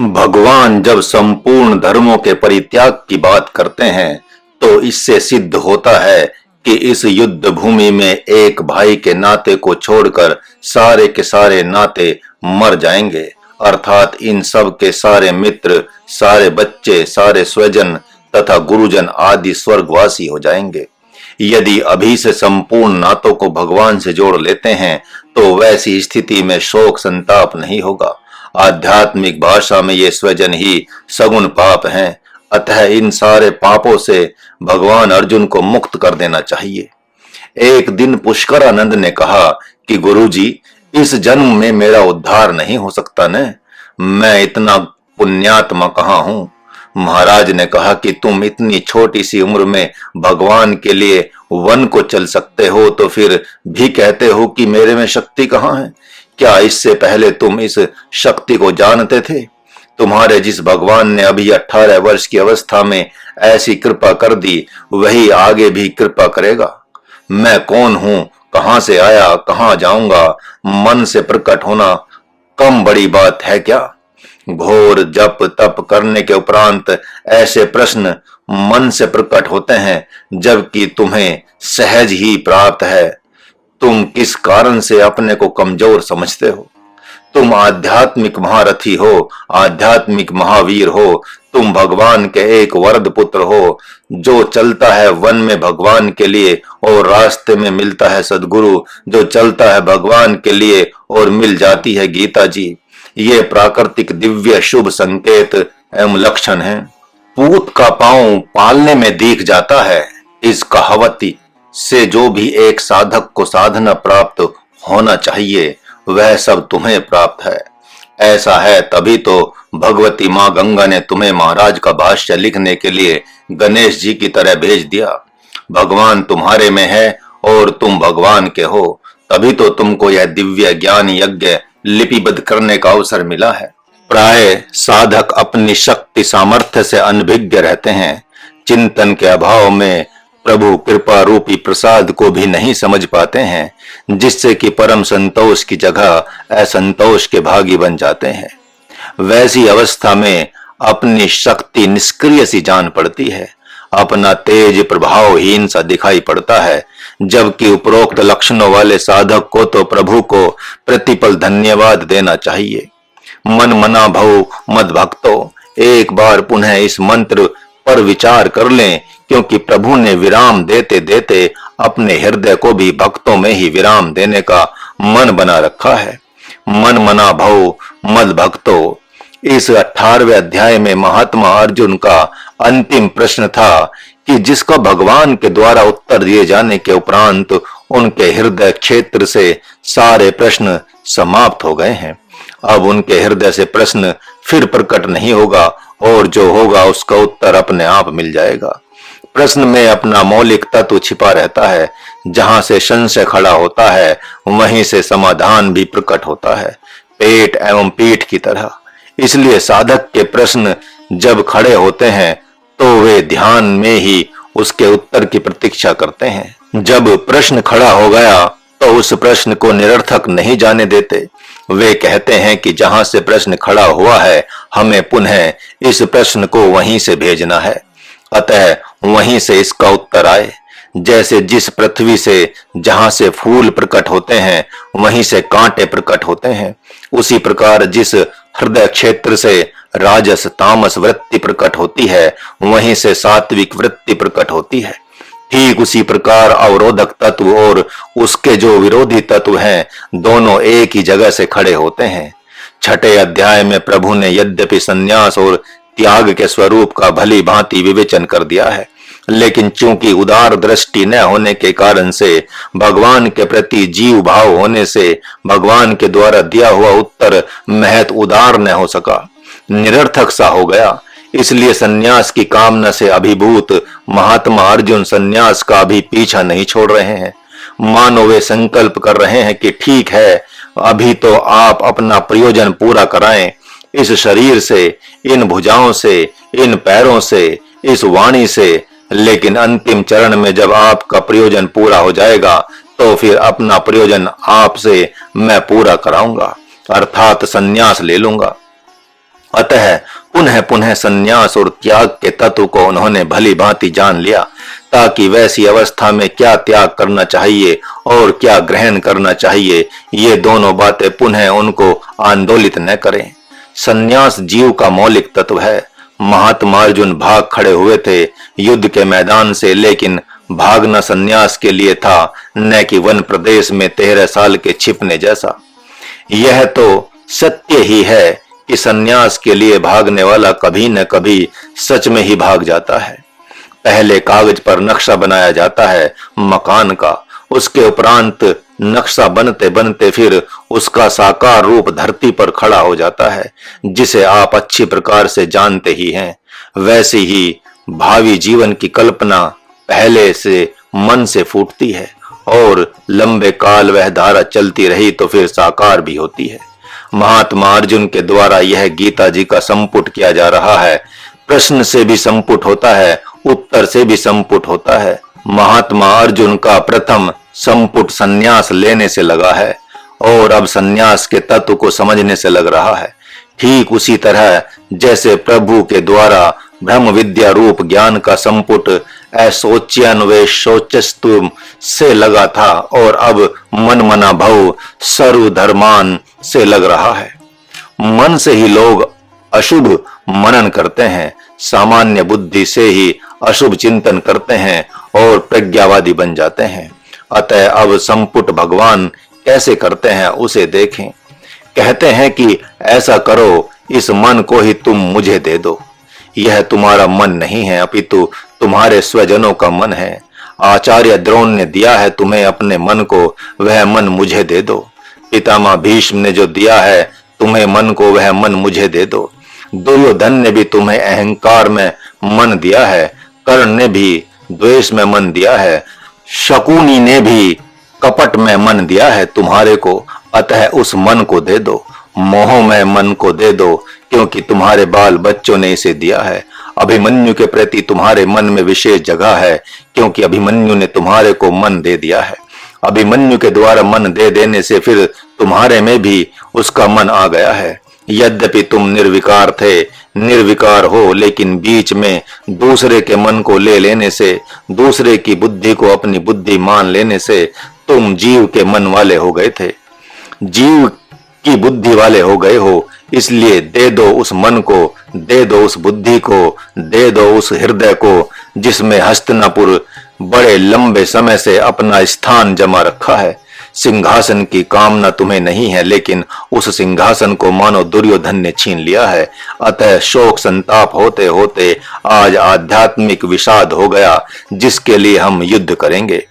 भगवान जब संपूर्ण धर्मों के परित्याग की बात करते हैं तो इससे सिद्ध होता है कि इस युद्ध भूमि में एक भाई के नाते को छोड़कर सारे के सारे नाते मर जाएंगे। अर्थात इन सब के सारे मित्र, सारे बच्चे, सारे स्वजन तथा गुरुजन आदि स्वर्गवासी हो जाएंगे। यदि अभी से संपूर्ण नातों को भगवान से जोड़ लेते हैं तो वैसी स्थिति में शोक संताप नहीं होगा। आध्यात्मिक भाषा में ये स्वजन ही सगुण पाप हैं। अतः इन सारे पापों से भगवान अर्जुन को मुक्त कर देना चाहिए। एक दिन पुष्करानंद ने कहा कि गुरुजी, इस जन्म में मेरा उद्धार नहीं हो सकता न, मैं इतना पुण्यात्मा कहाँ हूँ। महाराज ने कहा कि तुम इतनी छोटी सी उम्र में भगवान के लिए वन को चल सकते हो तो फिर भी कहते हो कि मेरे में शक्ति कहाँ है। क्या इससे पहले तुम इस शक्ति को जानते थे? तुम्हारे जिस भगवान ने अभी 18 वर्ष की अवस्था में ऐसी कृपा कर दी, वही आगे भी कृपा करेगा। मैं कौन हूँ, कहाँ से आया, कहाँ जाऊंगा, मन से प्रकट होना कम बड़ी बात है क्या? घोर जप तप करने के उपरांत ऐसे प्रश्न मन से प्रकट होते हैं, जबकि तुम्हें सहज ही प्राप्त है। तुम किस कारण से अपने को कमजोर समझते हो? तुम आध्यात्मिक महारथी हो, आध्यात्मिक महावीर हो। तुम भगवान के एक वरद पुत्र हो। जो चलता है वन में भगवान के लिए और रास्ते में मिलता है सदगुरु, जो चलता है भगवान के लिए और मिल जाती है गीता जी। ये प्राकृतिक दिव्य शुभ संकेत एवं लक्षण है। पूत का पांव पालने में दिख जाता है, इस कहावती से जो भी एक साधक को साधना प्राप्त होना चाहिए वह सब तुम्हें प्राप्त है। ऐसा है तभी तो भगवती माँ गंगा ने तुम्हें महाराज का भाष्य लिखने के लिए गणेश जी की तरह भेज दिया। भगवान तुम्हारे में है और तुम भगवान के हो, तभी तो तुमको यह दिव्य ज्ञान यज्ञ लिपिबद्ध करने का अवसर मिला है। प्राय साधक अपनी शक्ति सामर्थ्य से अनभिज्ञ रहते हैं। चिंतन के अभाव में प्रभु कृपा रूपी प्रसाद को भी नहीं समझ पाते हैं, जिससे कि परम संतोष की जगह असंतोष के भागी बन जाते हैं। वैसी अवस्था में अपनी शक्ति निष्क्रिय सी जान पड़ती है, अपना तेज प्रभावहीन सा दिखाई पड़ता है। जबकि उपरोक्त लक्षणों वाले साधक को तो प्रभु को प्रतिपल धन्यवाद देना चाहिए। मन मना भव मद भक्तो, एक बार पुनः इस मंत्र पर विचार कर लें, क्योंकि प्रभु ने विराम देते देते अपने हृदय को भी भक्तों में ही विराम देने का मन बना रखा है। मन मना भव मद भक्तो, इस 18वें अध्याय में महात्मा अर्जुन का अंतिम प्रश्न था कि जिसका भगवान के द्वारा उत्तर दिए जाने के उपरांत उनके हृदय क्षेत्र से सारे प्रश्न समाप्त हो गए हैं। अब उनके हृदय से प्रश्न फिर प्रकट नहीं होगा और जो होगा उसका उत्तर अपने आप मिल जाएगा। प्रश्न में अपना मौलिक तत्व छिपा रहता है। जहां से संशय खड़ा होता है वहीं से समाधान भी प्रकट होता है, पेट एवं पीठ की तरह। इसलिए साधक के प्रश्न जब खड़े होते हैं तो वे ध्यान में ही उसके उत्तर की प्रतीक्षा करते हैं। जब प्रश्न खड़ा हो गया तो उस प्रश्न को निरर्थक नहीं जाने देते। वे कहते हैं कि जहां से प्रश्न खड़ा हुआ है हमें पुनः इस प्रश्न को वहीं से भेजना है, अतः वहीं से इसका उत्तर आए। जैसे जिस पृथ्वी से जहां से फूल प्रकट होते हैं वहीं से कांटे प्रकट होते हैं, उसी प्रकार जिस हृदय क्षेत्र से राजस तामस वृत्ति प्रकट होती है वहीं से सात्विक वृत्ति प्रकट होती है। ठीक उसी प्रकार अवरोधक तत्व और उसके जो विरोधी तत्व हैं दोनों एक ही जगह से खड़े होते हैं। 6ठे अध्याय में प्रभु ने यद्यपि संन्यास और त्याग के स्वरूप का भली भांति विवेचन कर दिया है, लेकिन चूंकि उदार दृष्टि न होने के कारण से, भगवान के प्रति जीव भाव होने से भगवान के द्वारा दिया हुआ उत्तर महत उदार न हो सका, निरर्थक सा हो गया। इसलिए सन्यास की कामना से अभिभूत महात्मा अर्जुन सन्यास का भी पीछा नहीं छोड़ रहे हैं। मानो वे संकल्प कर रहे हैं कि ठीक है, अभी तो आप अपना प्रयोजन पूरा कराएं, इस शरीर से, इन भुजाओं से, इन पैरों से, इस वाणी से, लेकिन अंतिम चरण में जब आपका प्रयोजन पूरा हो जाएगा तो फिर अपना प्रयोजन आपसे मैं पूरा कराऊंगा, अर्थात सन्यास ले लूंगा। अतः पुनः पुनः संन्यास और त्याग के तत्व को उन्होंने भली भांति जान लिया, ताकि वैसी अवस्था में क्या त्याग करना चाहिए और क्या ग्रहण करना चाहिए, ये दोनों बातें पुनः उनको आंदोलित न करें। संन्यास जीव का मौलिक तत्व है। महात्मा अर्जुन भाग खड़े हुए थे युद्ध के मैदान से, लेकिन भागना संन्यास के लिए था, न कि वन प्रदेश में 13 साल के छिपने जैसा। यह तो सत्य ही है कि संन्यास के लिए भागने वाला कभी न कभी सच में ही भाग जाता है। पहले कागज पर नक्शा बनाया जाता है मकान का, उसके उपरांत नक्शा बनते बनते फिर उसका साकार रूप धरती पर खड़ा हो जाता है, जिसे आप अच्छी प्रकार से जानते ही हैं। वैसे ही भावी जीवन की कल्पना पहले से मन से फूटती है और लंबे काल वह धारा चलती रही तो फिर साकार भी होती है। महात्मा अर्जुन के द्वारा यह गीता जी का संपुट किया जा रहा है। प्रश्न से भी संपुट होता है, उत्तर से भी संपुट होता है। महात्मा अर्जुन का प्रथम संपुट संन्यास लेने से लगा है और अब संन्यास के तत्व को समझने से लग रहा है। ठीक उसी तरह जैसे प्रभु के द्वारा ब्रह्म विद्या रूप ज्ञान का संपुट ऐसोच्यान्वेषोचस्तु से लगा था और अब मन मना भव सर्वधर्मान से लग रहा है। मन से ही लोग अशुभ मनन करते हैं, सामान्य बुद्धि से ही अशुभ चिंतन करते हैं और प्रज्ञावादी बन जाते हैं। अतः अब संपुट भगवान कैसे करते हैं उसे देखें। कहते हैं कि ऐसा करो, इस मन को ही तुम मुझे दे दो। यह तुम्हारा मन नहीं है, अपितु तुम्हारे स्वजनों का मन है। आचार्य द्रोण ने दिया है तुम्हें अपने मन को, वह मन मुझे दे दो। पितामह भीष्म ने जो दिया है तुम्हें मन को, वह मन मुझे दे दो। दुर्योधन ने भी तुम्हें अहंकार में मन दिया है, कर्ण ने भी द्वेष में मन दिया है, शकुनी ने भी कपट में मन दिया है तुम्हारे को। अतः उस मन को दे दो, मोह में मन को दे दो, क्योंकि तुम्हारे बाल बच्चों ने इसे दिया है। अभिमन्यु के प्रति तुम्हारे मन में विशेष जगह है, क्योंकि अभिमन्यु ने तुम्हारे को मन दे दिया है। अभिमन्यु के द्वारा मन दे देने से फिर तुम्हारे में भी उसका मन आ गया है। यद्यपि तुम निर्विकार थे, निर्विकार हो, लेकिन बीच में दूसरे के मन को ले लेने से, दूसरे की बुद्धि को अपनी बुद्धि मान लेने से तुम जीव के मन वाले हो गए थे, जीव की बुद्धि वाले हो गए हो। इसलिए दे दो उस मन को, दे दो उस बुद्धि को, दे दो उस हृदय को, जिसमें हस्तिनापुर बड़े लंबे समय से अपना स्थान जमा रखा है। सिंहासन की कामना तुम्हें नहीं है, लेकिन उस सिंहासन को मानो दुर्योधन ने छीन लिया है। अतः शोक संताप होते होते आज आध्यात्मिक विषाद हो गया, जिसके लिए हम युद्ध करेंगे।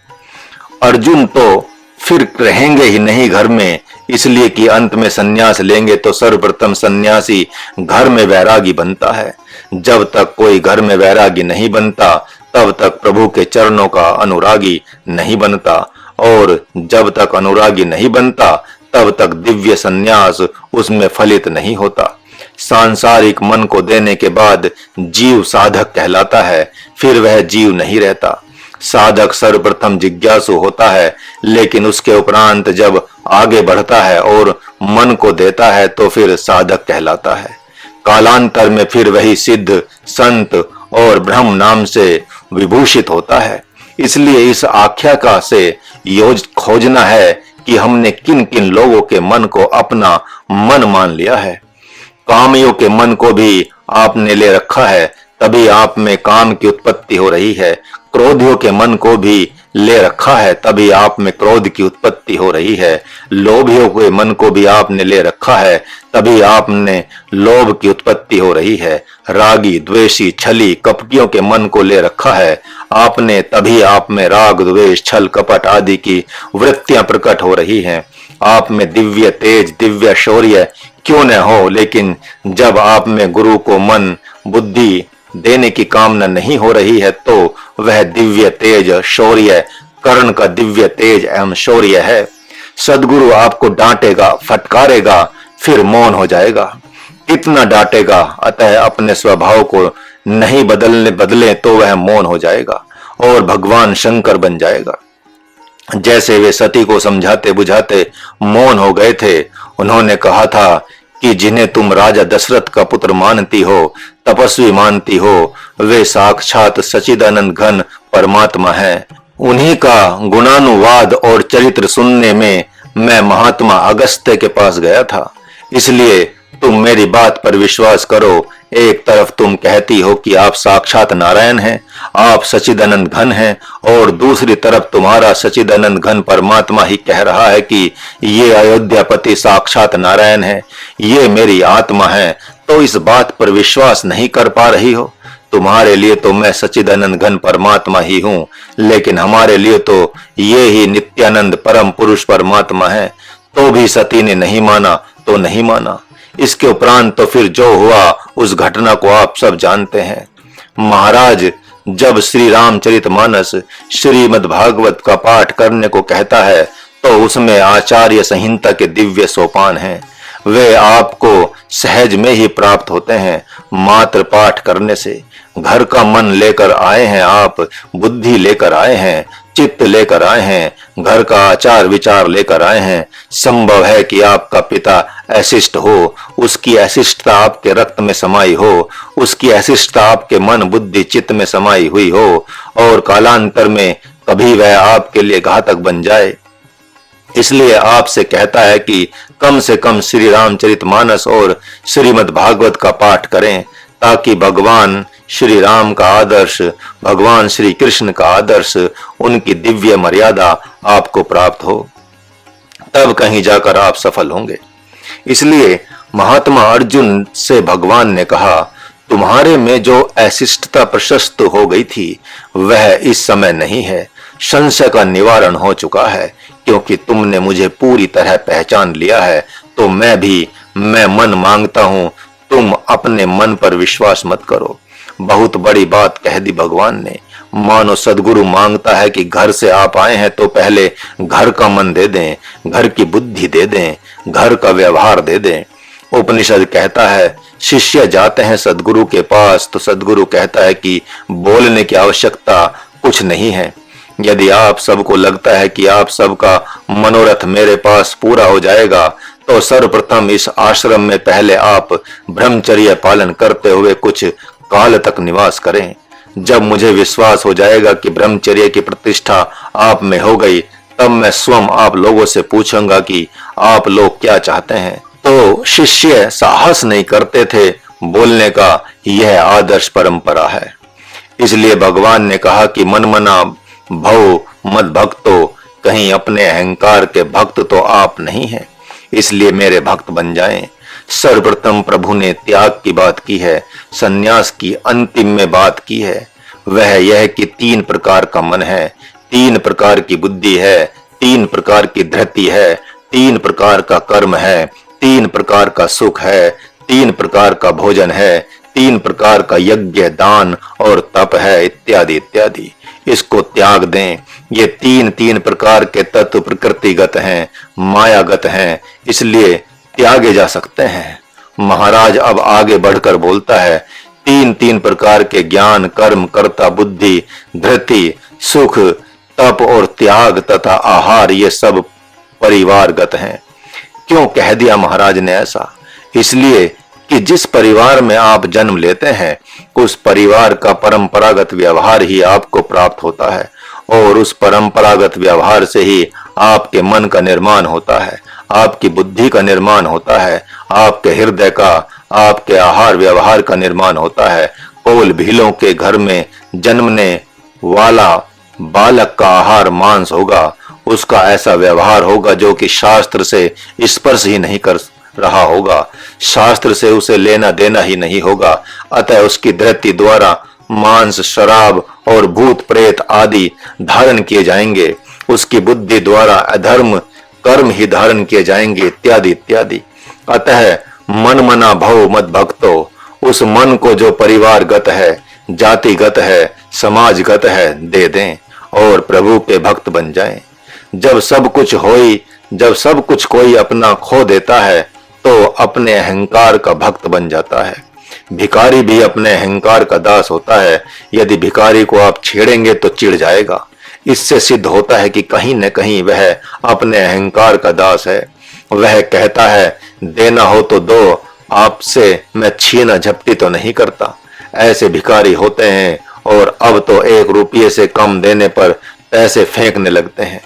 अर्जुन तो फिर रहेंगे ही नहीं घर में, इसलिए कि अंत में सन्यास लेंगे तो सर्वप्रथम सन्यासी घर में वैरागी बनता है। जब तक कोई घर में वैरागी नहीं बनता, तब तक प्रभु के चरणों का अनुरागी नहीं बनता, और जब तक अनुरागी नहीं बनता, तब तक दिव्य सन्यास उसमें फलित नहीं होता। सांसारिक मन को देने के बाद जीव साधक कहलाता है, फिर वह जीव नहीं रहता। साधक सर्वप्रथम जिज्ञासु होता है, लेकिन उसके उपरांत जब आगे बढ़ता है और मन को देता है तो फिर साधक कहलाता है। कालांतर में फिर वही सिद्ध, संत और ब्रह्म नाम से विभूषित होता है। इसलिए इस आख्याका से योज खोजना है कि हमने किन किन लोगों के मन को अपना मन मान लिया है। कामियों के मन को भी आपने ले रखा है, तभी आप में काम की उत्पत्ति हो रही है। क्रोधियों के मन को भी ले रखा है, तभी आप में क्रोध की उत्पत्ति हो रही है। लोभियों के मन को भी आपने ले रखा है, तभी आप में लोभ की उत्पत्ति हो रही है। रागी, द्वेषी, छली, कपटियों के मन को ले रखा है आपने, तभी आप में राग, द्वेष, छल, कपट आदि की वृत्तियां प्रकट हो रही हैं। आप में दिव्य तेज, दिव्य शौर्य क्यों न हो, लेकिन जब आप में गुरु को मन, बुद्धि देने की कामना नहीं हो रही है, तो वह दिव्य तेज, शौर्य कर्ण का दिव्य तेज एवं शौर्य है। सदगुरु आपको डांटेगा, फटकारेगा, फिर मौन हो जाएगा। कितना डांटेगा, अतः अपने स्वभाव को नहीं बदले तो वह मौन हो जाएगा और भगवान शंकर बन जाएगा। जैसे वे सती को समझाते बुझाते मौन हो गए थे। उन्होंने कहा था कि जिन्हें तुम राजा दशरथ का पुत्र मानती हो, तपस्वी मानती हो, वे साक्षात सच्चिदानंद घन परमात्मा है। उन्हीं का गुणानुवाद और चरित्र सुनने में मैं महात्मा अगस्त्य के पास गया था। इसलिए तुम मेरी बात पर विश्वास करो। एक तरफ तुम कहती हो कि आप साक्षात नारायण हैं, आप सच्चिदानंद घन हैं, और दूसरी तरफ तुम्हारा सच्चिदानंद घन परमात्मा ही कह रहा है कि ये अयोध्यापति साक्षात नारायण है, ये मेरी आत्मा है। तो इस बात पर विश्वास नहीं कर पा रही हो। तुम्हारे लिए तो मैं सच्चिदानंद घन परमात्मा ही हूं, लेकिन हमारे लिए तो ये ही नित्यानंद परम पुरुष परमात्मा है। तो भी सती ने नहीं माना तो नहीं माना। इसके उपरांत तो फिर जो हुआ उस घटना को आप सब जानते हैं। महाराज जब श्री रामचरितमानस श्रीमद् भागवत का पाठ करने को कहता है तो उसमें आचार्य संहिता के दिव्य सोपान हैं। वे आपको सहज में ही प्राप्त होते हैं, मात्र पाठ करने से। घर का मन लेकर आए हैं आप, बुद्धि लेकर आए हैं, चित्त लेकर आए हैं, घर का आचार विचार लेकर आए हैं। संभव है कि आपका पिता अशिष्ट हो, उसकी अशिष्टता आपके रक्त में समाई हो, उसकी अशिष्टता आपके मन बुद्धि चित्त में समाई हुई हो, और कालांतर में कभी वह आपके लिए घातक बन जाए। इसलिए आपसे कहता है कि कम से कम श्री रामचरितमानस और श्रीमद् भागवत का पाठ करें, ताकि भगवान श्री राम का आदर्श, भगवान श्री कृष्ण का आदर्श, उनकी दिव्य मर्यादा आपको प्राप्त हो। तब कहीं जाकर आप सफल होंगे। इसलिए महात्मा अर्जुन से भगवान ने कहा, तुम्हारे में जो अशिष्टता प्रशस्त हो गई थी वह इस समय नहीं है। संशय का निवारण हो चुका है, क्योंकि तुमने मुझे पूरी तरह पहचान लिया है। तो मैं मन मांगता हूं, तुम अपने मन पर विश्वास मत करो। बहुत बड़ी बात कह दी भगवान ने। मानो सदगुरु मांगता है कि घर से आप आए हैं तो पहले घर का मन दे दें, घर की बुद्धि दे दें, घर का व्यवहार दे दें। उपनिषद कहता है, शिष्य जाते हैं सदगुरु के पास तो सदगुरु कहता है कि बोलने की आवश्यकता कुछ नहीं है। यदि आप सबको लगता है कि आप सबका मनोरथ मेरे पास पूरा हो जाएगा तो सर्वप्रथम इस आश्रम में पहले आप ब्रह्मचर्य पालन करते हुए कुछ काल तक निवास करें। जब मुझे विश्वास हो जाएगा कि ब्रह्मचर्य की प्रतिष्ठा आप में हो गई, तब मैं स्वयं आप लोगों से पूछूंगा कि आप लोग क्या चाहते हैं। तो शिष्य साहस नहीं करते थे बोलने का, यह आदर्श परंपरा है। इसलिए भगवान ने कहा कि मन मना भव मत भक्तो, कहीं अपने अहंकार के भक्त तो आप नहीं हैं, इसलिए मेरे भक्त बन जाएं। सर्वप्रथम प्रभु ने त्याग की बात की है, सन्यास की अंतिम में बात की है। वह यह कि 3 प्रकार का मन है, 3 प्रकार की बुद्धि है, 3 प्रकार की धृति है, 3 प्रकार का कर्म है, 3 प्रकार का सुख है, 3 प्रकार का भोजन है, 3 प्रकार का यज्ञ दान और तप है, इत्यादि इत्यादि। इसको त्याग दें। ये 3 प्रकार के तत्व प्रकृतिगत हैं, मायागत हैं, इसलिए त्यागे जा सकते हैं। महाराज अब आगे बढ़कर बोलता है, 3 प्रकार के ज्ञान, कर्म, कर्ता, बुद्धि, धृति, सुख, तप और त्याग तथा आहार ये सब परिवारगत हैं। क्यों कह दिया महाराज ने ऐसा? इसलिए कि जिस परिवार में आप जन्म लेते हैं उस परिवार का परंपरागत व्यवहार ही आपको प्राप्त होता है, और उस परंपरागत व्यवहार से ही आपके मन का निर्माण होता है, आपकी बुद्धि का निर्माण होता है, आपके हृदय का, आपके आहार व्यवहार का निर्माण होता है। कोल भीलों के घर में जन्मने वाला बालक का आहार मांस होगा, उसका ऐसा व्यवहार होगा जो कि शास्त्र से स्पर्श ही नहीं कर रहा होगा, शास्त्र से उसे लेना देना ही नहीं होगा। अतः उसकी धृति द्वारा मांस, शराब और भूत प्रेत आदि धारण किए जाएंगे, उसकी बुद्धि द्वारा अधर्म कर्म ही धारण किए जाएंगे, इत्यादि इत्यादि। अतः मन मना भव मत भक्तो, उस मन को जो परिवारगत है, जातिगत है, समाजगत है, दे दें और प्रभु के भक्त बन जाएं। जब सब कुछ कोई अपना खो देता है तो अपने अहंकार का भक्त बन जाता है। भिखारी भी अपने अहंकार का दास होता है। यदि भिखारी को आप छेड़ेंगे तो चिढ़ जाएगा। इससे सिद्ध होता है कि कहीं न कहीं वह अपने अहंकार का दास है। वह कहता है देना हो तो दो, आपसे मैं छीना झपटी तो नहीं करता। ऐसे भिखारी होते हैं और अब तो 1 रुपये से कम देने पर पैसे फेंकने लगते हैं।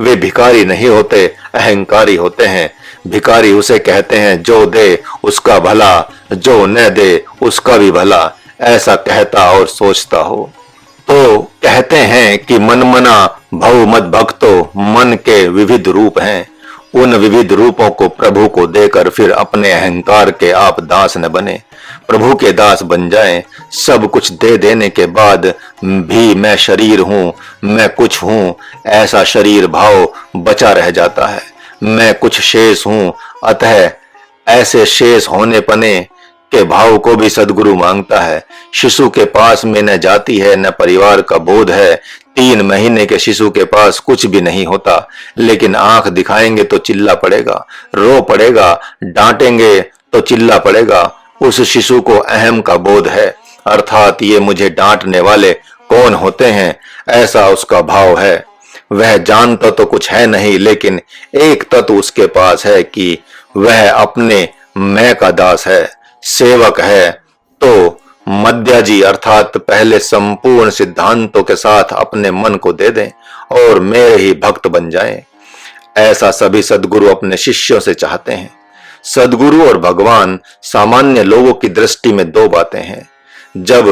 वे भिखारी नहीं होते, अहंकारी होते हैं। भिखारी उसे कहते हैं जो दे उसका भला, जो न दे उसका भी भला, ऐसा कहता और सोचता हो। तो कहते हैं कि मन मना भव मत भक्तो, मन के विविध रूप हैं। उन विविध रूपों को प्रभु को देकर फिर अपने अहंकार के आप दास न बने, प्रभु के दास बन जाएं। सब कुछ दे देने के बाद भी मैं शरीर हूँ, मैं कुछ हूँ, ऐसा शरीर भाव बचा रह जाता है। मैं कुछ शेष हूँ, अतः ऐसे शेष होने पने के भाव को भी सदगुरु मांगता है। शिशु के पास में न जाति है न परिवार का बोध है। 3 महीने के शिशु के पास कुछ भी नहीं होता, लेकिन आंख दिखाएंगे तो चिल्ला पड़ेगा, रो पड़ेगा, डांटेंगे तो चिल्ला पड़ेगा। उस शिशु को अहम का बोध है, अर्थात ये मुझे डांटने वाले कौन होते हैं, ऐसा उसका भाव है। वह जानता तो कुछ है नहीं, लेकिन एक तत्व उसके पास है कि वह अपने मैं का दास है, सेवक है। तो मध्याजी अर्थात पहले संपूर्ण सिद्धांतों के साथ अपने मन को दे दें और मेरे ही भक्त बन जाएं। ऐसा सभी सद्गुरु अपने शिष्यों से चाहते हैं। सद्गुरु और भगवान सामान्य लोगों की दृष्टि में 2 बातें हैं। जब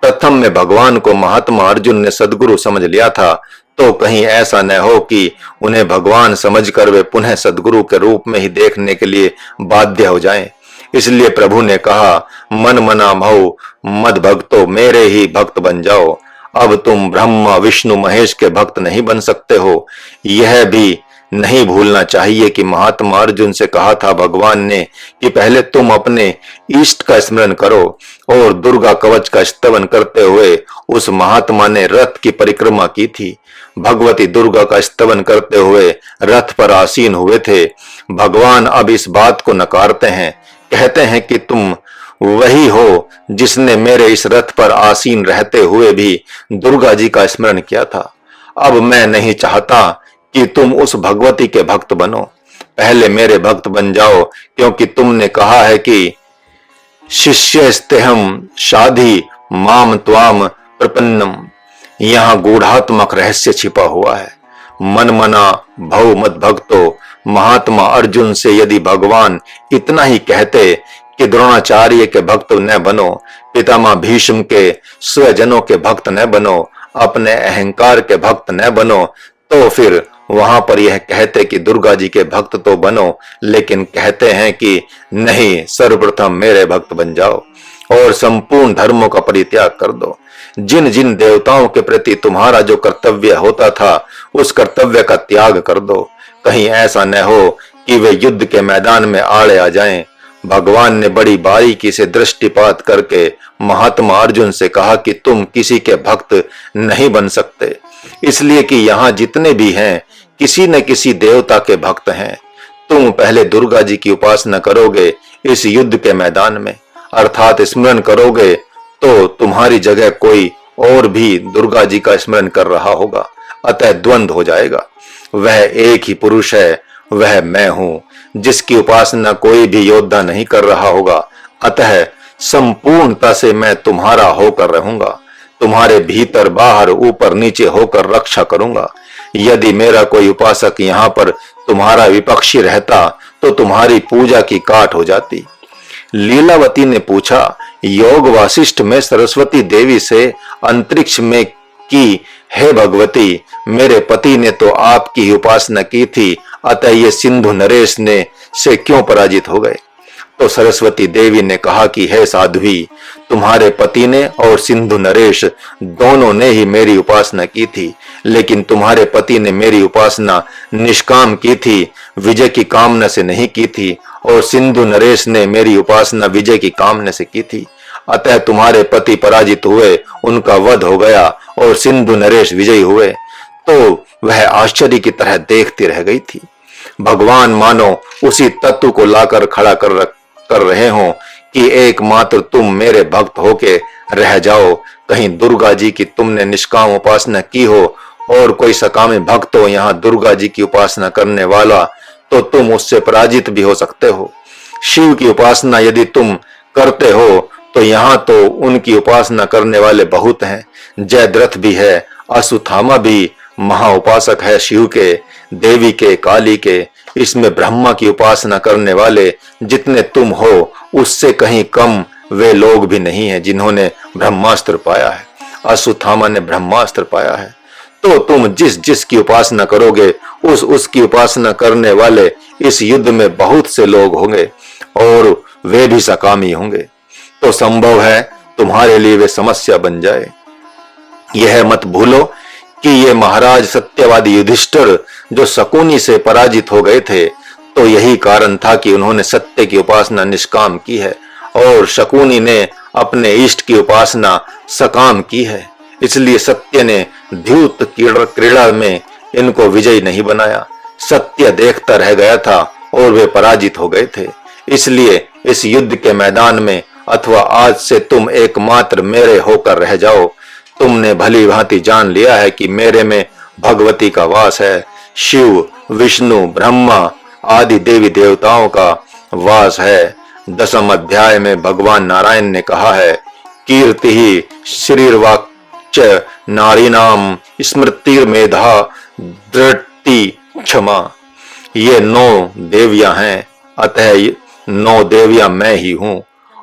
प्रथम में भगवान को महात्मा अर्जुन ने सद्गुरु समझ लिया था, तो कहीं ऐसा न हो कि उन्हें भगवान समझकर वे पुनः सद्गुरु के रूप में ही देखने के लिए बाध्य हो जाएं। इसलिए प्रभु ने कहा, मन मना भव मद भक्तो, मेरे ही भक्त बन जाओ। अब तुम ब्रह्मा विष्णु महेश के भक्त नहीं बन सकते हो। यह भी नहीं भूलना चाहिए कि महात्मा अर्जुन से कहा था भगवान ने कि पहले तुम अपने इष्ट का स्मरण करो, और दुर्गा कवच का स्तवन करते हुए उस महात्मा ने रथ की परिक्रमा की थी। भगवती दुर्गा का स्तवन करते हुए रथ पर आसीन हुए थे। भगवान अब इस बात को नकारते हैं, कहते हैं कि तुम वही हो जिसने मेरे इस रथ पर आसीन रहते हुए भी दुर्गा जी का स्मरण किया था। अब मैं नहीं चाहता कि तुम उस भगवती के भक्त बनो, पहले मेरे भक्त बन जाओ, क्योंकि तुमने कहा है कि शिष्यस्तेहम शाधि माम त्वाम प्रपन्नम। यहाँ गूढ़ात्मक रहस्य छिपा हुआ है। मन मना भव मत भक्तो, महात्मा अर्जुन से यदि भगवान इतना ही कहते कि द्रोणाचार्य के भक्त न बनो, पितामह भीष्म के स्वजनों के भक्त न बनो, अपने अहंकार के भक्त न बनो, तो फिर वहां पर यह कहते कि दुर्गा जी के भक्त तो बनो, लेकिन कहते हैं कि नहीं, सर्वप्रथम मेरे भक्त बन जाओ और संपूर्ण धर्मों का परित्याग कर दो। जिन जिन देवताओं के प्रति तुम्हारा जो कर्तव्य होता था, उस कर्तव्य का त्याग कर दो। कहीं ऐसा न हो कि वे युद्ध के मैदान में आड़े आ जाएं। भगवान ने बड़ी बारीकी से दृष्टिपात करके महात्मा अर्जुन से कहा कि तुम किसी के भक्त नहीं बन सकते, इसलिए कि यहाँ जितने भी हैं किसी न किसी देवता के भक्त हैं। तुम पहले दुर्गा जी की उपासना करोगे इस युद्ध के मैदान में, अर्थात स्मरण करोगे, तो तुम्हारी जगह कोई और भी दुर्गा जी का स्मरण कर रहा होगा, अतः द्वंद्व हो जाएगा। वह एक ही पुरुष है, वह मैं हूँ, जिसकी उपासना कोई भी योद्धा नहीं कर रहा होगा, अतः संपूर्णता से मैं तुम्हारा होकर रहूंगा, तुम्हारे भीतर बाहर ऊपर नीचे होकर रक्षा करूंगा। यदि मेरा कोई उपासक यहाँ पर तुम्हारा विपक्षी रहता तो तुम्हारी पूजा की काट हो जाती। लीलावती ने पूछा, योग वासिष्ठ में सरस्वती देवी से अंतरिक्ष में की, हे भगवती, मेरे पति ने तो आपकी ही उपासना की थी, अतः ये सिंधु नरेश ने से क्यों पराजित हो गए? तो सरस्वती देवी ने कहा कि हे साध्वी, तुम्हारे पति ने और सिंधु नरेश दोनों ने ही मेरी उपासना की थी, लेकिन तुम्हारे पति ने मेरी उपासना निष्काम की थी, विजय की कामना से नहीं की थी, और सिंधु नरेश ने मेरी उपासना विजय की कामना से की थी। अतः तुम्हारे पति पराजित हुए, उनका वध हो गया और सिंधु नरेश विजयी हुए। तो वह आश्चर्य की तरह देखती रह गई थी। भगवान मानो उसी तत्व को लाकर खड़ा कर रहे हो कि एकमात्र तुम मेरे भक्त होके रह जाओ। कहीं दुर्गा जी की तुमने निष्काम उपासना की हो और कोई सकामी भक्त हो यहाँ दुर्गा जी की उपासना करने वाला, तो तुम उससे पराजित भी हो सकते हो। शिव की उपासना यदि तुम करते हो तो यहाँ तो उनकी उपासना करने वाले बहुत हैं। जयद्रथ भी है, अश्वत्थामा भी महा उपासक है शिव के, देवी के, काली के। इसमें ब्रह्मा की उपासना करने वाले जितने तुम हो उससे कहीं कम वे लोग भी नहीं है जिन्होंने ब्रह्मास्त्र पाया है। अश्वत्थामा ने ब्रह्मास्त्र पाया है। तो तुम जिस जिस की उपासना करोगे उसकी उपासना करने वाले इस युद्ध में बहुत से लोग होंगे और वे भी सकामी होंगे। तो संभव है तुम्हारे लिए वे समस्या बन जाए। यह मत भूलो कि ये महाराज सत्यवादी युधिष्ठिर जो शकुनी से पराजित हो गए थे, तो यही कारण था कि उन्होंने सत्य की उपासना निष्काम की है और शकुनी ने अपने इष्ट की उपासना सकाम की है। इसलिए सत्य ने द्यूत क्रीड़ा में इनको विजयी नहीं बनाया। सत्य देखता रह गया था और वे पराजित हो गए थे। इसलिए इस युद्ध के मैदान में अथवा आज से तुम एकमात्र मेरे होकर रह जाओ। तुमने भली भांति जान लिया है कि मेरे में भगवती का वास है। शिव, विष्णु, ब्रह्मा आदि देवी देवताओं का वास है। 10वें अध्याय में भगवान नारायण ने कहा है, कीर्ति ही शरीरवाक्च नारीनाम स्मृतिर्मेधा दृष्टि क्षमा। ये 9 देवियां हैं, अतः 9 देवियां मैं ही हूं।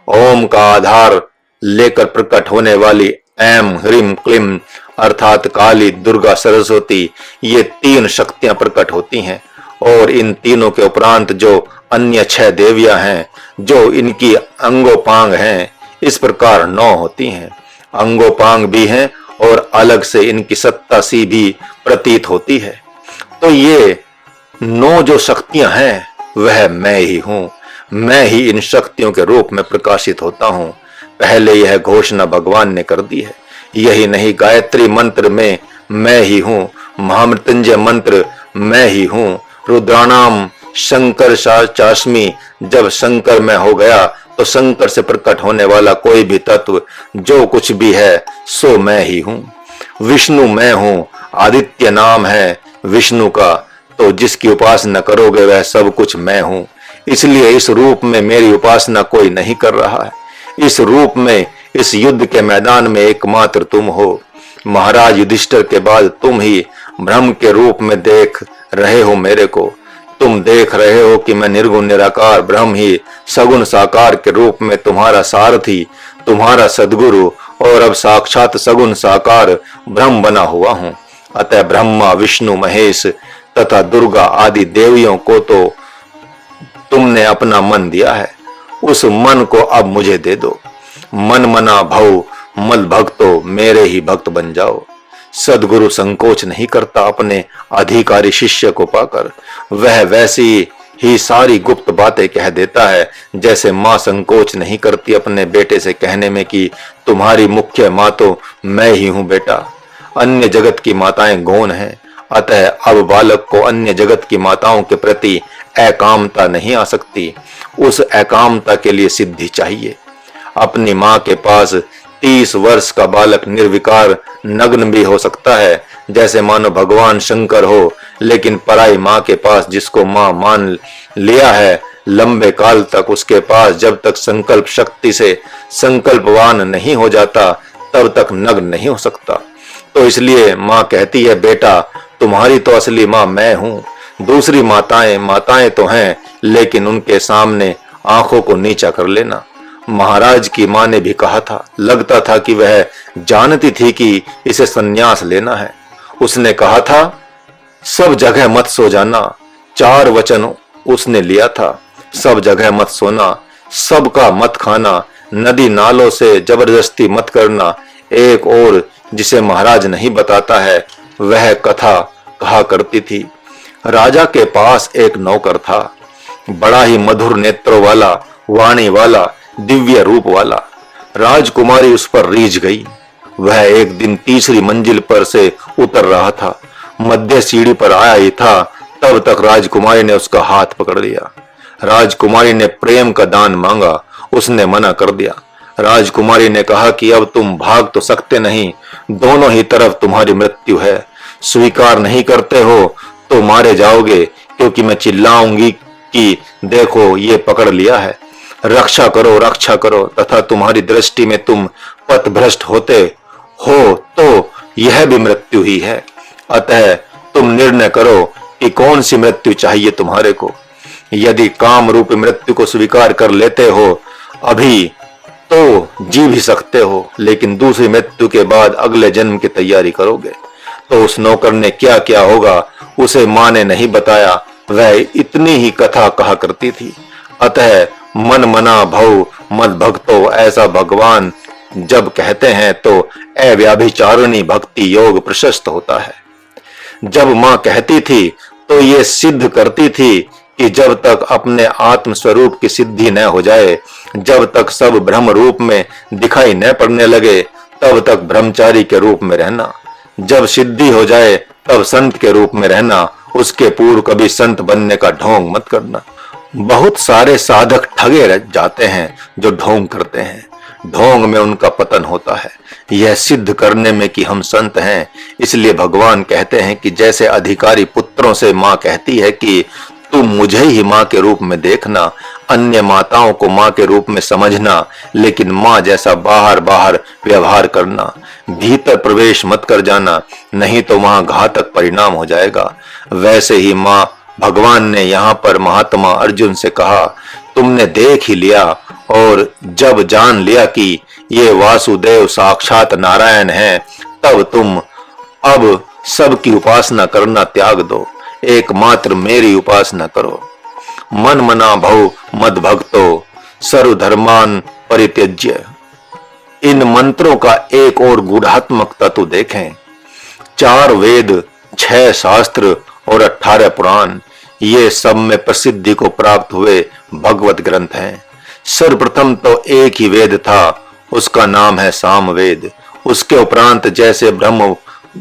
ओम का आधार लेकर प्रकट होने वाली ऐम ह्रीम क्लीम अर्थात काली, दुर्गा, सरस्वती, ये 3 शक्तियां प्रकट होती हैं और इन तीनों के उपरांत जो अन्य 6 देवियां हैं जो इनकी अंगोपांग हैं, इस प्रकार 9 होती हैं। अंगोपांग भी हैं और अलग से इनकी सत्ता सी भी प्रतीत होती है। तो ये 9 जो शक्तियां हैं वह मैं ही हूं। मैं ही इन शक्तियों के रूप में प्रकाशित होता हूं। पहले यह घोषणा भगवान ने कर दी है। यही नहीं, गायत्री मंत्र में मैं ही हूं, महामृत्युंजय मंत्र मैं ही हूं, रुद्राणाम शंकर चाशमी, जब शंकर मैं हो गया तो शंकर से प्रकट होने वाला कोई भी तत्व जो कुछ भी है सो मैं ही हूं। विष्णु मैं हूं, आदित्य नाम है विष्णु का, तो जिसकी उपासना करोगे वह सब कुछ मैं हूं। इसलिए इस रूप में मेरी उपासना कोई नहीं कर रहा है। इस रूप में इस युद्ध के मैदान में एकमात्र तुम हो। महाराज युधिष्ठिर के बाद तुम ही ब्रह्म के रूप में देख रहे हो मेरे को। तुम देख रहे हो कि मैं निर्गुण निराकार ब्रह्म ही सगुण साकार के रूप में तुम्हारा सारथी, तुम्हारा सद्गुरु और अब साक्षात सगुण साकार ब्रह्म बना हुआ हूं। अतः ब्रह्मा, विष्णु, महेश तथा दुर्गा आदि देवियों को तो तुमने अपना मन दिया है, उस मन को अब मुझे दे दो। मन मना भव मल भक्तो, मेरे ही भक्त बन जाओ। सदगुरु संकोच नहीं करता अपने अधिकारी शिष्य को पाकर। वह वैसी ही सारी गुप्त बातें कह देता है जैसे माँ संकोच नहीं करती अपने बेटे से कहने में कि तुम्हारी मुख्य माँ तो मैं ही हूँ बेटा। अन्य जगत की माताएं गौण हैं, अतः अब बालक को अन्य जगत की माताओं के प्रति एकामता नहीं आ सकती। उस एकामता के लिए सिद्धि चाहिए। अपनी माँ के पास 30 वर्ष का बालक निर्विकार नग्न भी हो सकता है, जैसे मानो भगवान शंकर हो, लेकिन पराई माँ के पास जिसको माँ मान लिया है लंबे काल तक, उसके पास जब तक संकल्प शक्ति से संकल्पवान नहीं हो जाता तब तक नग्न नहीं हो सकता। तो इसलिए माँ कहती है, बेटा तुम्हारी तो असली माँ मैं हूँ। दूसरी माताएं तो हैं, लेकिन उनके सामने आंखों को नीचा कर लेना। महाराज की माँ ने भी कहा था, लगता था कि वह जानती थी कि इसे संन्यास लेना है। उसने कहा था, सब जगह मत सो जाना। 4 वचन उसने लिया था, सब जगह मत सोना, सबका मत खाना, नदी नालों से जबरदस्ती मत करना। एक और जिसे महाराज नहीं बताता है वह कथा कहा करती थी। राजा के पास एक नौकर था, बड़ा ही मधुर नेत्रों वाला, वाणी वाला, दिव्य रूप वाला। राजकुमारी उस पर रीझ गई। वह एक दिन तीसरी मंजिल पर से उतर रहा था, मध्य सीढ़ी पर आया ही था, तब तक राजकुमारी ने उसका हाथ पकड़ लिया। राजकुमारी ने प्रेम का दान मांगा, उसने मना कर दिया। राजकुमारी ने कहा कि अब तुम भाग तो सकते नहीं, दोनों ही तरफ तुम्हारी मृत्यु है। स्वीकार नहीं करते हो तो मारे जाओगे, क्योंकि मैं चिल्लाऊंगी कि देखो ये पकड़ लिया है, रक्षा करो, तथा तुम्हारी दृष्टि में तुम पथभ्रष्ट होते हो तो यह भी मृत्यु ही है। अतः तुम निर्णय करो कि कौन सी मृत्यु चाहिए तुम्हारे को। यदि काम रूपी मृत्यु को स्वीकार कर लेते हो अभी तो जी भी सकते हो, लेकिन दूसरी मृत्यु के बाद अगले जन्म की तैयारी करोगे तो उस नौकर ने क्या क्या होगा उसे माँ ने नहीं बताया, वह इतनी ही कथा कहा करती थी। अतः मन मना भव मद भक्तो, ऐसा भगवान जब कहते हैं तो अव्याभिचारिणी भक्ति योग प्रशस्त होता है। जब माँ कहती थी तो ये सिद्ध करती थी कि जब तक अपने आत्म स्वरूप की सिद्धि न हो जाए, जब तक सब ब्रह्म रूप में दिखाई न पड़ने लगे, तब तक ब्रह्मचारी के रूप में रहना। जब सिद्धि हो जाए तब संत के रूप में रहना, उसके पूर्व कभी संत बनने का ढोंग मत करना। बहुत सारे साधक ठगे रह जाते हैं जो ढोंग करते हैं, ढोंग में उनका पतन होता है। यह सिद्ध करने में कि हम संत हैं, इसलिए भगवान कहते हैं कि जैसे अधिकारी पुत्रों से माँ कहती है कि तुम मुझे ही माँ के रूप में देखना, अन्य माताओं को माँ के रूप में समझना, लेकिन माँ जैसा बाहर बाहर व्यवहार करना, भीतर प्रवेश मत कर जाना, नहीं तो वहां घातक परिणाम हो जाएगा। वैसे ही माँ भगवान ने यहाँ पर महात्मा अर्जुन से कहा, तुमने देख ही लिया और जब जान लिया कि ये वासुदेव साक्षात नारायण हैं, तब तुम अब सबकी उपासना करना त्याग दो, एकमात्र मेरी उपासना करो। मन मना भव मद भक्तो सर्वधर्मान परित्यज्य। इन मंत्रों का एक और गूढ़ात्मक तत्व देखें। 4 वेद, 6 शास्त्र और 18 पुराण, ये सब में प्रसिद्धि को प्राप्त हुए भगवत ग्रंथ हैं। सर्वप्रथम तो एक ही वेद था, उसका नाम है सामवेद। उसके उपरांत जैसे ब्रह्म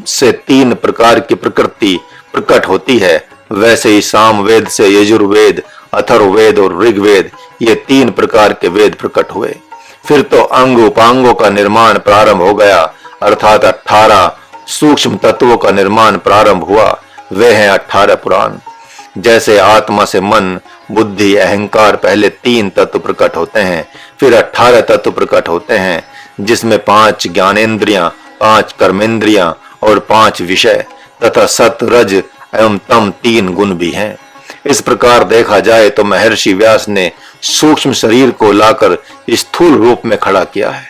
से 3 प्रकार की प्रकृति प्रकट होती है, वैसे ही सामवेद से यजुर्वेद, अथर्ववेद और ऋग्वेद, ये 3 प्रकार के वेद प्रकट हुए। फिर तो अंग उपांगों का निर्माण प्रारंभ हो गया, अर्थात 18 सूक्ष्म तत्वों का निर्माण प्रारंभ हुआ, वे हैं 18 पुराण। जैसे आत्मा से मन, बुद्धि, अहंकार, पहले 3 तत्व प्रकट होते हैं, फिर 18 तत्व प्रकट होते हैं, जिसमें 5 ज्ञानेंद्रियां, 5 कर्मेंद्रियां और 5 विषय तथा सत, रज एवं तम 3 गुण भी हैं। इस प्रकार देखा जाए तो महर्षि व्यास ने सूक्ष्म शरीर को लाकर स्थूल रूप में खड़ा किया है।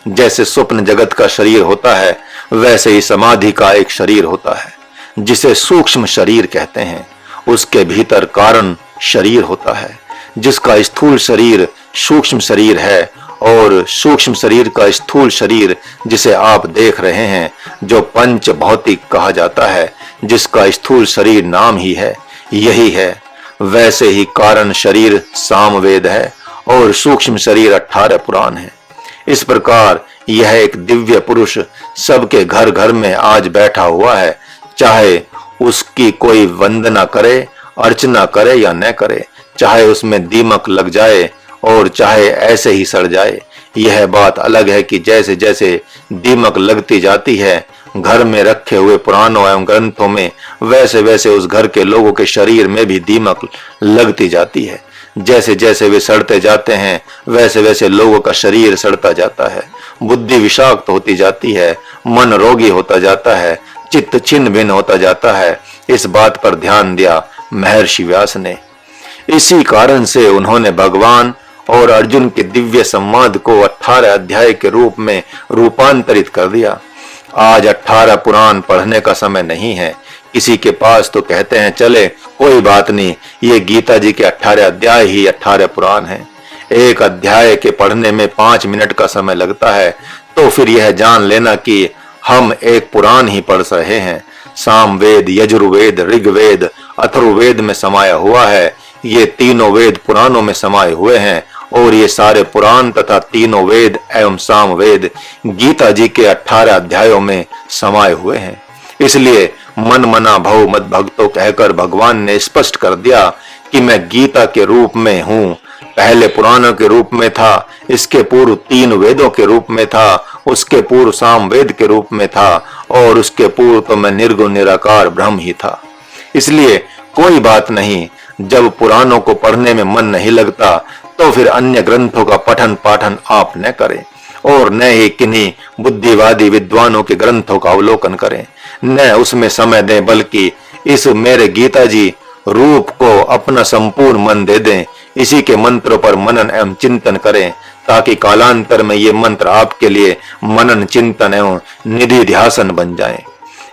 जैसे स्वप्न जगत का शरीर होता है, वैसे ही समाधि का एक शरीर होता है जिसे सूक्ष्म शरीर कहते हैं। उसके भीतर कारण शरीर होता है, जिसका स्थूल शरीर सूक्ष्म शरीर है, और सूक्ष्म शरीर का स्थूल शरीर जिसे आप देख रहे हैं, जो पंच भौतिक कहा जाता है, जिसका स्थूल शरीर नाम ही है, यही है। वैसे ही कारण शरीर सामवेद है और सूक्ष्म शरीर 18 पुराण है। इस प्रकार यह एक दिव्य पुरुष सबके घर घर में आज बैठा हुआ है, चाहे उसकी कोई वंदना करे, अर्चना करे या न करे, चाहे उसमें दीमक लग जाए और चाहे ऐसे ही सड़ जाए। यह बात अलग है कि जैसे जैसे दीमक लगती जाती है घर में रखे हुए पुराणों एवं ग्रंथों में, वैसे वैसे उस घर के लोगों के शरीर में भी दीमक लगती जाती है। जैसे जैसे वे सड़ते जाते हैं, वैसे वैसे लोगों का शरीर सड़ता जाता है, बुद्धि विषाक्त होती जाती है, मन रोगी होता जाता है, चित्त छिन्न भिन्न होता जाता है। इस बात पर ध्यान दिया महर्षि व्यास ने। इसी कारण से उन्होंने भगवान और अर्जुन के दिव्य संवाद को 18 अध्याय के रूप में रूपांतरित कर दिया। आज 18 पुराण पढ़ने का समय नहीं है। किसी के पास तो कहते हैं चले कोई बात नहीं, ये गीता जी के 18 अध्याय ही 18 पुराण हैं। एक अध्याय के पढ़ने में 5 मिनट का समय लगता है, तो फिर यह जान लेना कि हम एक पुराण ही पढ़ रहे हैं। सामवेद, यजुर्वेद, ऋग्वेद, अथर्ववेद में समाया हुआ है। ये तीनों वेद पुराणों में समाये हुए हैं और ये सारे पुराण तथा तीनों वेद एवं सामवेद गीता जी के 18 अध्यायों में समाये हुए हैं। इसलिए मन मना भव मद भक्तो कहकर भगवान ने स्पष्ट कर दिया कि मैं गीता के रूप में हूँ। पहले पुराणों के रूप में था, इसके पूर्व 3 वेदों के रूप में था, उसके पूर्व सामवेद के रूप में था और उसके पूर्व तो मैं निर्गुण निराकार ब्रह्म ही था। इसलिए कोई बात नहीं, जब पुराणों को पढ़ने में मन नहीं लगता तो फिर अन्य ग्रंथों का पठन पाठन आप न करें और न ही किन्हीं बुद्धिवादी विद्वानों के ग्रंथों का अवलोकन करें, न उसमें समय दें, बल्कि इस मेरे गीता जी रूप को अपना संपूर्ण मन दे दें। इसी के मंत्रों पर मनन एवं चिंतन करें ताकि कालांतर में ये मंत्र आपके लिए मनन चिंतन एवं निधि ध्यासन बन जाएं।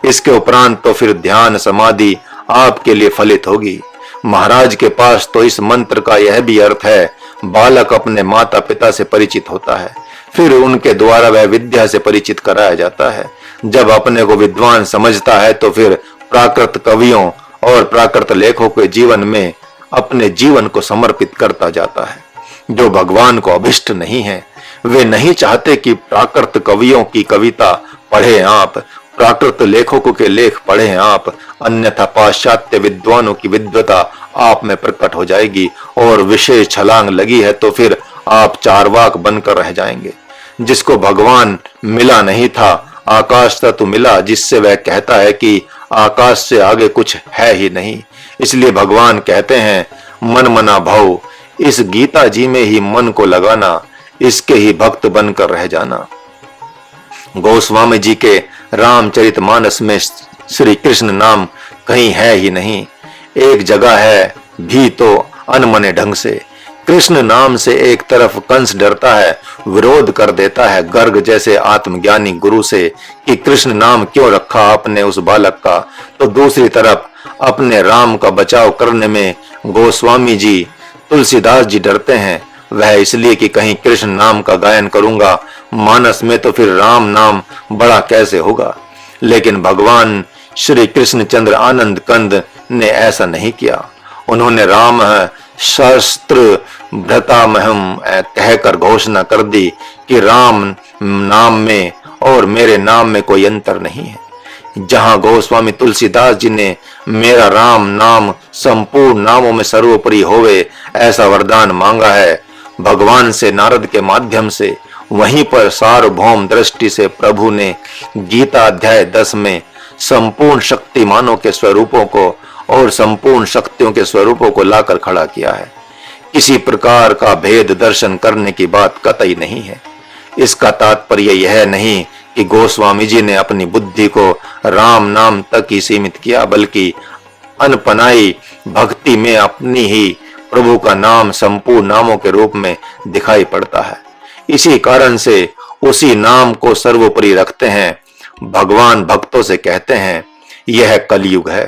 इसके उपरांत तो फिर ध्यान समाधि आपके लिए फलित होगी। महाराज के पास तो इस मंत्र का यह भी अर्थ है, बालक अपने माता पिता से परिचित होता है, फिर उनके द्वारा वह विद्या से परिचित कराया जाता है। जब अपने को विद्वान समझता है तो फिर प्राकृत कवियों और प्राकृत लेखों के जीवन में अपने जीवन को समर्पित करता जाता है। जो भगवान को अभिष्ट नहीं है, वे नहीं चाहते कि प्राकृत कवियों की कविता पढ़े आप, प्राकृत लेखकों के लेख पढ़े आप, अन्यथा पाश्चात्य विद्वानों की विद्वता आप में प्रकट हो जाएगी और विशेष छलांग लगी है तो फिर आप चारवाक बनकर रह जाएंगे। जिसको भगवान मिला नहीं था, आकाश तत्व मिला, जिससे वह कहता है कि आकाश से आगे कुछ है ही नहीं। इसलिए भगवान कहते हैं, मन मना भाव, इस गीता जी में ही मन को लगाना, इसके ही भक्त बनकर रह जाना। गोस्वामी जी के रामचरितमानस में श्री कृष्ण नाम कहीं है ही नहीं। एक जगह है भी तो अनमने ढंग से। कृष्ण नाम से एक तरफ कंस डरता है, विरोध कर देता है गर्ग जैसे आत्मज्ञानी गुरु से कि कृष्ण नाम क्यों रखा आपने उस बालक का, तो दूसरी तरफ अपने राम का बचाव करने में गोस्वामी जी तुलसीदास जी डरते हैं। वह इसलिए कि कहीं कृष्ण नाम का गायन करूंगा मानस में तो फिर राम नाम बड़ा कैसे होगा। लेकिन भगवान श्री कृष्णचंद्र आनंद कंद ने ऐसा नहीं किया। उन्होंने राम शस्त्र भ्रतामहम कहकर घोषणा कर दी कि राम नाम में और मेरे नाम में कोई अंतर नहीं है। जहां गोस्वामी तुलसीदास जी ने मेरा राम नाम संपूर्ण नामों में सर्वोपरि होवे ऐसा वरदान मांगा है भगवान से नारद के माध्यम से, वहीं पर सार्वभौम दृष्टि से प्रभु ने गीता अध्याय 10 में संपूर्ण शक्तिमानों के स्वरूपों को और संपूर्ण शक्तियों के स्वरूपों को लाकर खड़ा किया है। किसी प्रकार का भेद दर्शन करने की बात कतई नहीं है। इसका तात्पर्य यह नहीं कि गोस्वामी जी ने अपनी बुद्धि को राम नाम तक ही सीमित किया, बल्कि अनपनाई भक्ति में अपनी ही प्रभु का नाम संपूर्ण नामों के रूप में दिखाई पड़ता है। इसी कारण से उसी नाम को सर्वोपरि रखते हैं। भगवान भक्तों से कहते हैं, यह कलयुग है।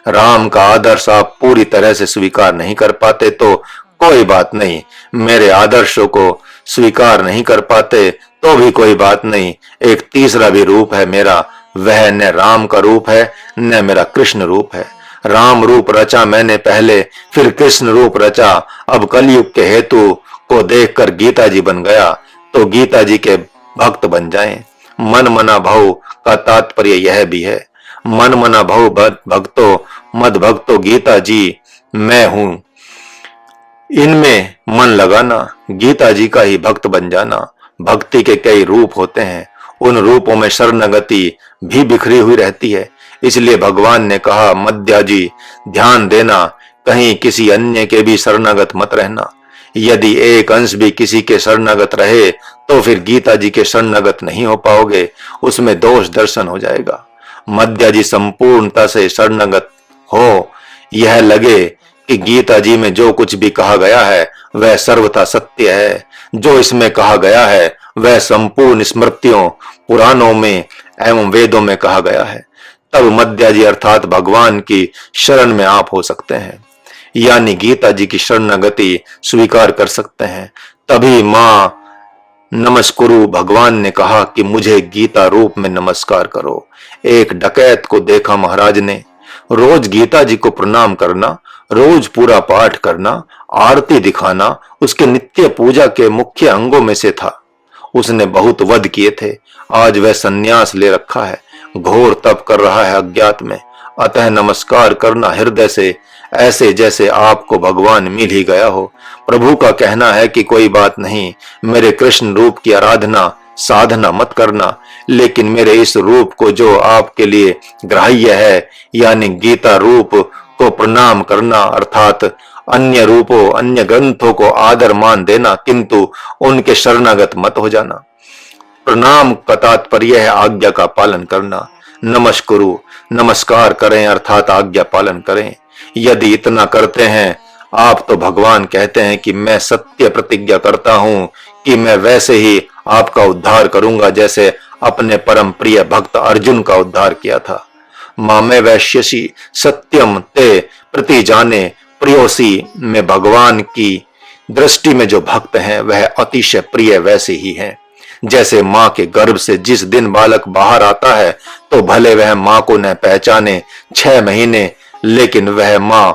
राम का आदर्श आप पूरी तरह से स्वीकार नहीं कर पाते तो कोई बात नहीं, मेरे आदर्शों को स्वीकार नहीं कर पाते तो भी कोई बात नहीं। एक तीसरा भी रूप है मेरा, वह न राम का रूप है न मेरा कृष्ण रूप है। राम रूप रचा मैंने पहले, फिर कृष्ण रूप रचा। अब कलयुग के हेतु को देखकर गीता जी बन गया तो गीता जी के भक्त बन जाएं। मन मना भाव का तात्पर्य यह भी है, मन मना भाव भक्तों मद भक्तों गीता जी मैं हूं, इनमें मन लगाना, गीता जी का ही भक्त बन जाना। भक्ति के कई रूप होते हैं, उन रूपों में शरणागति भी बिखरी हुई रहती है। इसलिए भगवान ने कहा, मध्या जी ध्यान देना, कहीं किसी अन्य के भी शरणागत मत रहना। यदि एक अंश भी किसी के शरणागत रहे तो फिर गीता जी के शरणागत नहीं हो पाओगे, उसमें दोष दर्शन हो जाएगा। मध्या जी संपूर्णता से शरणागत हो, यह लगे कि गीता जी में जो कुछ भी कहा गया है वह सर्वथा सत्य है। जो इसमें कहा गया है वह संपूर्ण स्मृतियों पुराणों में एवं वेदों में कहा गया है। तब मध्या जी अर्थात भगवान की शरण में आप हो सकते हैं, यानी गीता जी की शरणागति स्वीकार कर सकते हैं। तभी माँ नमस्कुरु भगवान ने कहा कि मुझे गीता रूप में नमस्कार करो। एक डकैत को देखा महाराज ने, रोज गीता जी को प्रणाम करना, रोज पूरा पाठ करना, आरती दिखाना उसके नित्य पूजा के मुख्य अंगों में से था। उसने बहुत वध किए थे, आज वह सन्यास ले रखा है, घोर तप कर रहा है अज्ञात में। अतः नमस्कार करना हृदय से, ऐसे जैसे आपको भगवान मिल ही गया हो। प्रभु का कहना है कि कोई बात नहीं, मेरे कृष्ण रूप की आराधना साधना मत करना, लेकिन मेरे इस रूप को जो आपके लिए ग्राह्य है, यानी गीता रूप तो प्रणाम करना अर्थात अन्य रूपों अन्य ग्रंथों को आदर मान देना, किंतु उनके शरणागत मत हो जाना। प्रणाम का तात्पर्य है आज्ञा का पालन करना। नमस्कुरु, नमस्कार करें अर्थात आज्ञा पालन करें। यदि इतना करते हैं आप तो भगवान कहते हैं कि मैं सत्य प्रतिज्ञा करता हूं कि मैं वैसे ही आपका उद्धार करूंगा जैसे अपने परम प्रिय भक्त अर्जुन का उद्धार किया था। मामे वैश्यसी सत्यम ते प्रति जाने प्रियोसी में भगवान की दृष्टि में जो भक्त हैं वह अतिशय प्रिय वैसे ही हैं। जैसे माँ के गर्भ से जिस दिन बालक बाहर आता है तो भले वह माँ को न पहचाने 6 महीने, लेकिन वह माँ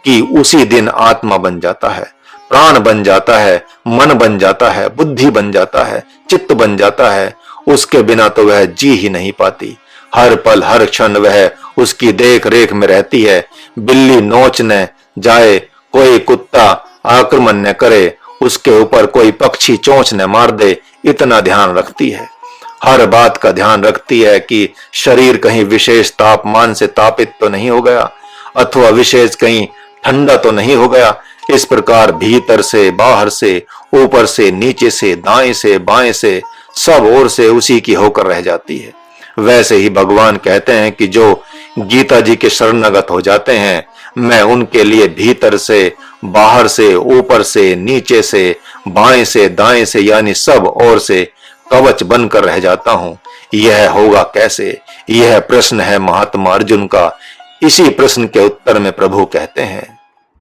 की उसी दिन आत्मा बन जाता है, प्राण बन जाता है, मन बन जाता है, बुद्धि बन जाता है, चित्त बन जाता है। उसके बिना तो वह जी ही नहीं पाती। हर पल हर क्षण वह उसकी देख रेख में रहती है। बिल्ली नोच न जाए, कोई कुत्ता आक्रमण न करे, उसके ऊपर कोई पक्षी चोंच न मार दे, इतना ध्यान रखती है। हर बात का ध्यान रखती है कि शरीर कहीं विशेष तापमान से तापित तो नहीं हो गया अथवा विशेष कहीं ठंडा तो नहीं हो गया। इस प्रकार भीतर से बाहर से, ऊपर से नीचे से, दाएं से बाएं से, सब ओर से उसी की होकर रह जाती है। वैसे ही भगवान कहते हैं कि जो गीता जी के शरणागत हो जाते हैं मैं उनके लिए भीतर से, बाहर से, ऊपर से, नीचे से, बाएं से, दाएं से, यानी सब ओर से कवच बनकर रह जाता हूं। यह होगा कैसे? यह प्रश्न है महात्मा अर्जुन का। इसी प्रश्न के उत्तर में प्रभु कहते हैं,